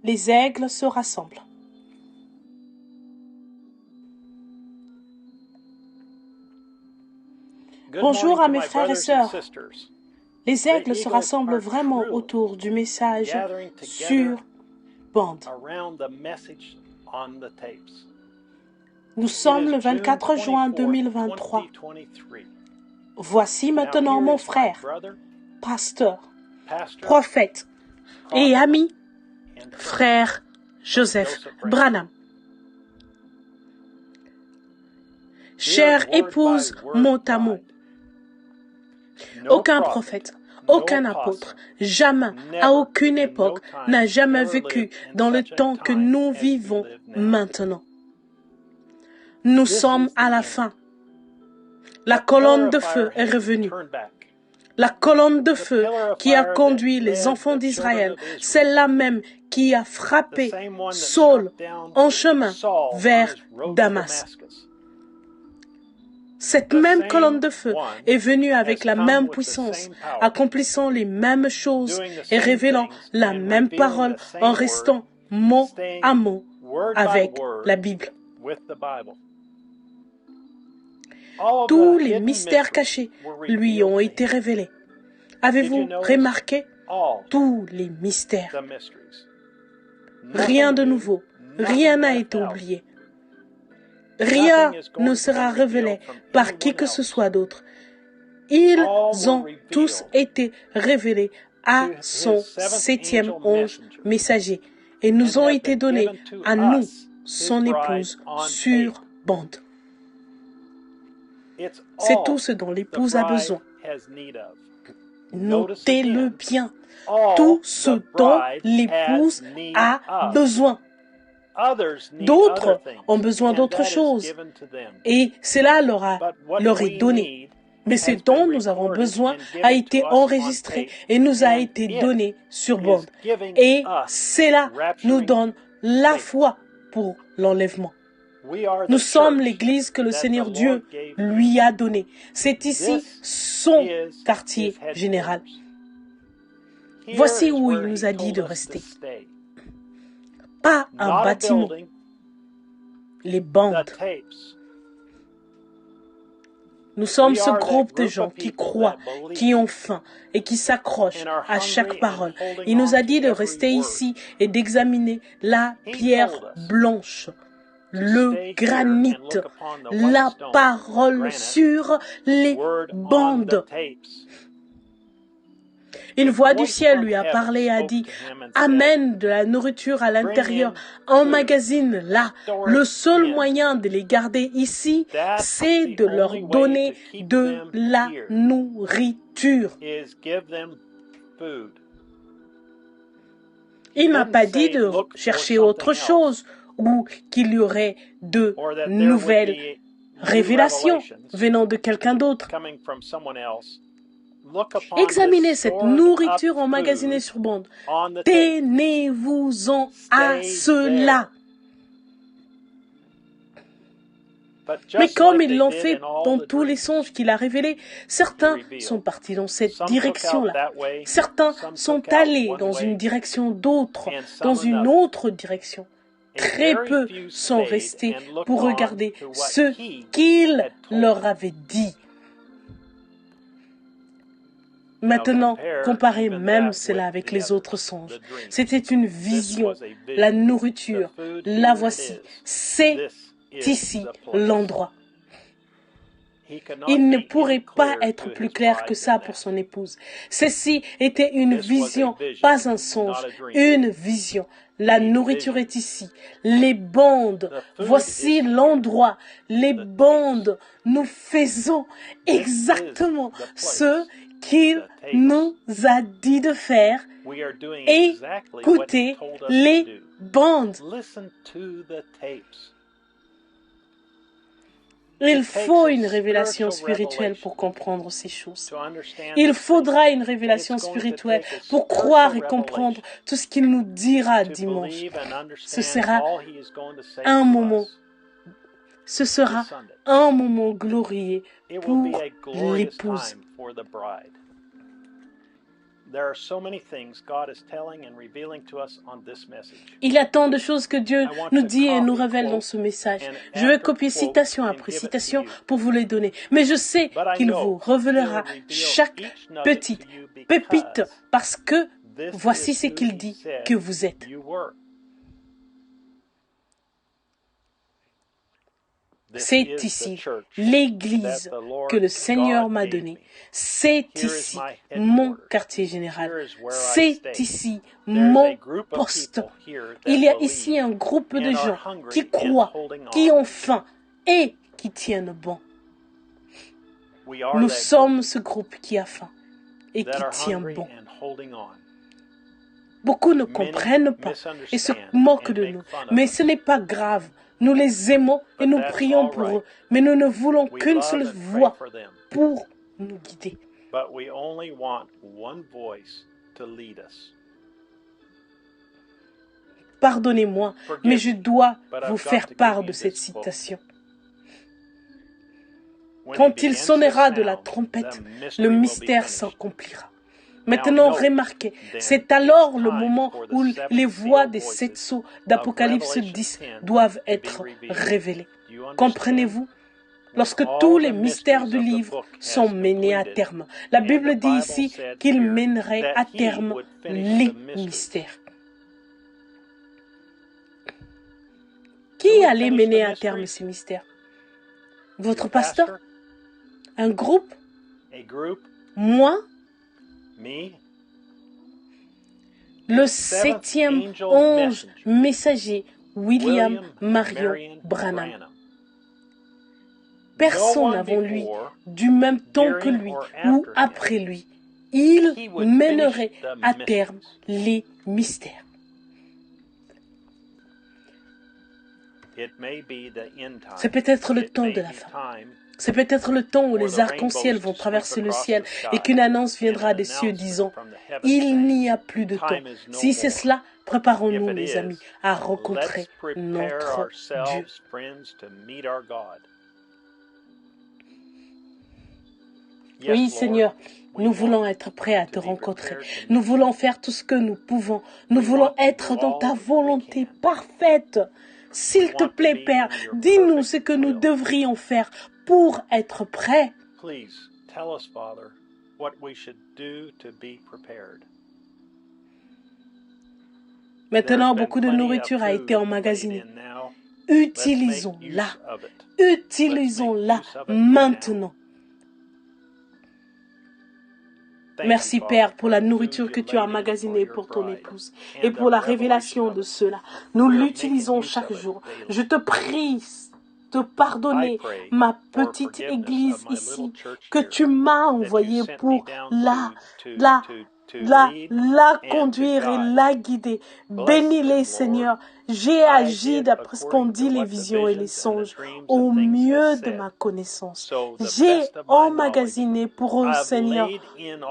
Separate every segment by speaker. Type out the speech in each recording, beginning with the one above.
Speaker 1: Les aigles se rassemblent. Bonjour à mes frères et sœurs. Les aigles se rassemblent vraiment autour du message sur bande. Nous sommes le 24 juin 2023. Voici maintenant mon frère, pasteur, prophète et ami, frère Joseph Branham. Chère épouse mot à mot, aucun prophète, aucun apôtre, jamais, à aucune époque, n'a jamais vécu dans le temps que nous vivons maintenant. Nous sommes à la fin. La colonne de feu est revenue. La colonne de feu qui a conduit les enfants d'Israël, celle-là même qui a frappé Saul en chemin vers Damas. Cette même colonne de feu est venue avec la même puissance, accomplissant les mêmes choses et révélant la même parole en restant mot à mot avec la Bible. Tous les mystères cachés lui ont été révélés. Avez-vous remarqué tous les mystères? Rien de nouveau, rien n'a été oublié. Rien ne sera révélé par qui que ce soit d'autre. Ils ont tous été révélés à son 7e ange messager et nous ont été donnés à nous, son épouse, sur bande. C'est tout ce dont l'épouse a besoin. Notez-le bien. Tout ce dont l'épouse a besoin. D'autres ont besoin d'autre chose et cela leur est donné. Mais ce dont nous avons besoin a été enregistré et nous a été donné sur bande. Et cela nous donne la foi pour l'enlèvement. Nous sommes l'Église que le Seigneur Dieu lui a donnée. C'est ici son quartier général. Voici où il nous a dit de rester. Pas un bâtiment, les bandes. Nous sommes ce groupe de gens qui croient, qui ont faim et qui s'accrochent à chaque parole. Il nous a dit de rester ici et d'examiner la pierre blanche, le granit, la parole sur les bandes. Une voix du ciel lui a parlé et a dit « Amène de la nourriture à l'intérieur, emmagasine là. Le seul moyen de les garder ici, c'est de leur donner de la nourriture. » Il ne m'a pas dit de chercher autre chose ou qu'il y aurait de nouvelles révélations venant de quelqu'un d'autre. Examinez cette nourriture emmagasinée sur bande. Tenez-vous-en à cela. Mais comme ils l'ont fait dans tous les songes qu'il a révélés, certains sont partis dans cette direction-là. Certains sont allés dans une direction, d'autres dans une autre direction. Très peu sont restés pour regarder ce qu'il leur avait dit. Maintenant, comparez même cela avec les autres songes. C'était une vision, la nourriture, la voici. C'est ici l'endroit. Il ne pourrait pas être plus clair que ça pour son épouse. Ceci était une vision, pas un songe, une vision. La nourriture est ici. Les bandes, voici l'endroit. Les bandes, nous faisons exactement ce qu'il nous a dit de faire. Écoutez les bandes. Il faut une révélation spirituelle pour comprendre ces choses. Il faudra une révélation spirituelle pour croire et comprendre tout ce qu'il nous dira dimanche. Ce sera un moment glorieux pour l'épouse. Il y a tant de choses que Dieu nous dit et nous révèle dans ce message. Je vais copier citation après citation pour vous les donner. Mais je sais qu'il vous révélera chaque petite pépite parce que voici ce qu'il dit que vous êtes. C'est ici l'église que le Seigneur m'a donnée. C'est ici mon quartier général. C'est ici mon poste. Il y a ici un groupe de gens qui croient, qui ont faim et qui tiennent bon. Nous sommes ce groupe qui a faim et qui tient bon. Beaucoup ne comprennent pas et se moquent de nous, mais ce n'est pas grave. Nous les aimons et nous prions pour eux, mais nous ne voulons qu'une seule voix pour nous guider. Pardonnez-moi, mais je dois vous faire part de cette citation. Quand il sonnera de la trompette, le mystère s'accomplira. Maintenant, remarquez, c'est alors le moment où les voix des 7 sceaux d'Apocalypse 10 doivent être révélées. Comprenez-vous? Lorsque tous les mystères du livre sont menés à terme. La Bible dit ici qu'il mènerait à terme les mystères. Qui allait mener à terme ces mystères? Votre pasteur? Un groupe? Moi? Le 7e ange messager, William Marion Branham. Personne avant lui, du même temps que lui ou après lui, il mènerait à terme les mystères. C'est peut-être le temps de la fin. C'est peut-être le temps où les arcs-en-ciel vont traverser le ciel et qu'une annonce viendra des cieux disant « Il n'y a plus de temps ». Si c'est cela, préparons-nous, mes amis, à rencontrer notre Dieu. Oui, Seigneur, nous voulons être prêts à te rencontrer. Nous voulons faire tout ce que nous pouvons. Nous voulons être dans ta volonté parfaite. S'il te plaît, Père, dis-nous ce que nous devrions faire pour être prêts. Maintenant, beaucoup de nourriture a été emmagasinée. Utilisons-la. Utilisons-la maintenant. Merci Père pour la nourriture que tu as emmagasinée pour ton épouse et pour la révélation de cela. Nous l'utilisons chaque jour. Je te prie de pardonner ma petite église ici que tu m'as envoyée pour la conduire et la guider. Bénis-les, Seigneur. J'ai agi d'après ce qu'ont dit les visions et les songes au mieux de ma connaissance. J'ai emmagasiné pour eux, Seigneur,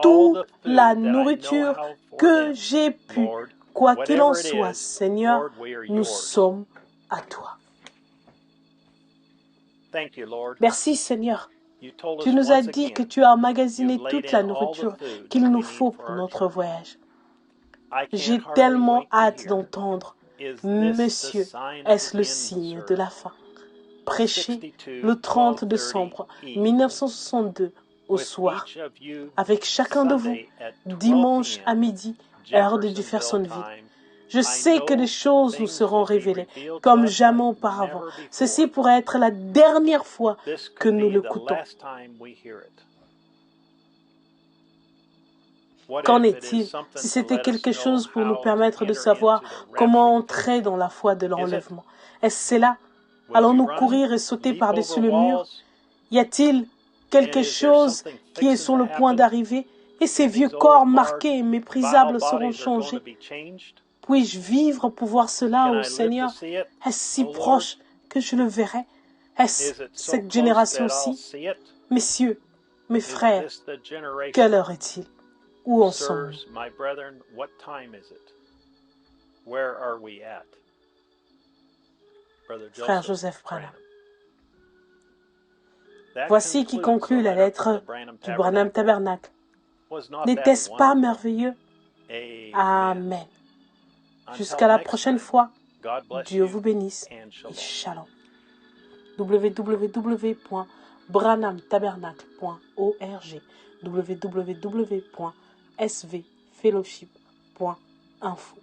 Speaker 1: toute la nourriture que j'ai pu. Quoi qu'il en soit, Seigneur, nous sommes à toi. Merci, Seigneur. Tu nous as dit que tu as emmagasiné toute la nourriture qu'il nous faut pour notre voyage. J'ai tellement hâte d'entendre. Monsieur, est-ce le signe de la fin? Prêché le 30 décembre 1962 au soir, avec chacun de vous, dimanche à midi, heure de Jeffersonville. Je sais que des choses nous seront révélées, comme jamais auparavant. Ceci pourrait être la dernière fois que nous l'écoutons. Qu'en est-il si c'était quelque chose pour nous permettre de savoir comment entrer dans la foi de l'enlèvement? Est-ce cela? Allons-nous courir et sauter par-dessus le mur? Y a-t-il quelque chose qui est sur le point d'arriver et ces vieux corps marqués et méprisables seront changés? Puis-je vivre pour voir cela, ô Seigneur? Est-ce si proche que je le verrai? Est-ce cette génération-ci? Messieurs, mes frères, quelle heure est-il? Où en sommes-nous? Frère Joseph Branham. Voici qui conclut la lettre du Branham Tabernacle. N'était-ce pas merveilleux? Amen. Jusqu'à la prochaine fois, Dieu vous bénisse et shalom. www.branhamtabernacle.org www.svfellowship.info